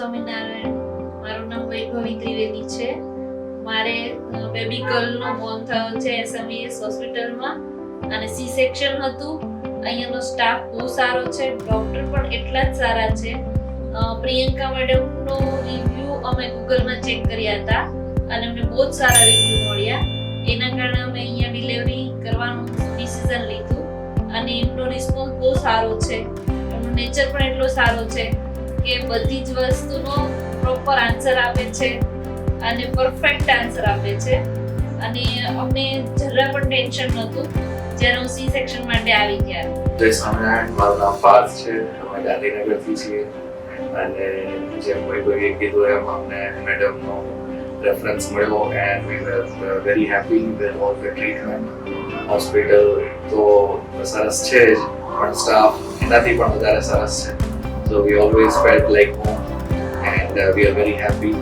સ્વામિનારાયણ. મારું નામ વૈભવી ત્રિવેદી છે. મારે બેબી ગર્લનો બોર્ન થયો છે એસએમઈએસ હોસ્પિટલમાં અને સી સેક્શન હતું. અહીંયાનો સ્ટાફ બહુ સારો છે, ડોક્ટર પણ એટલા જ સારા છે. પ્રિયંકા મેડમનો રિવ્યુ અમે ગૂગલમાં ચેક કર્યા હતા અને અમને બહુ જ સારા રિવ્યુ મળ્યા. એના કારણે અમે અહીંયા ડિલિવરી કરવાનું ડિસિઝન લીધું અને એમનો રિસ્પોન્સ બહુ સારો છે. એમનો નેચર પણ એટલો સારો છે કે બધી જ વસ્તુનો પ્રોપર આન્સર આપે છે અને પરફેક્ટ આન્સર આપે છે અને અમને જરા પણ ટેન્શન નહોતું જ્યારે હું સી સેક્શન માટે આવી ગયા. જય સ્વામિનારાયણ. મારું નામ પાર્થ છે. અમે ગાંધીનગરથી છીએ અને જેમ વૈભવીએ કીધું એમ અમને મેડમનો રેફરન્સ મળ્યો and we were very happy with all the treatment. Hospital તો સરસ છે જ પણ સ્ટાફ એનાથી પણ વધારે સરસ છે. So we always felt like home and we are very happy.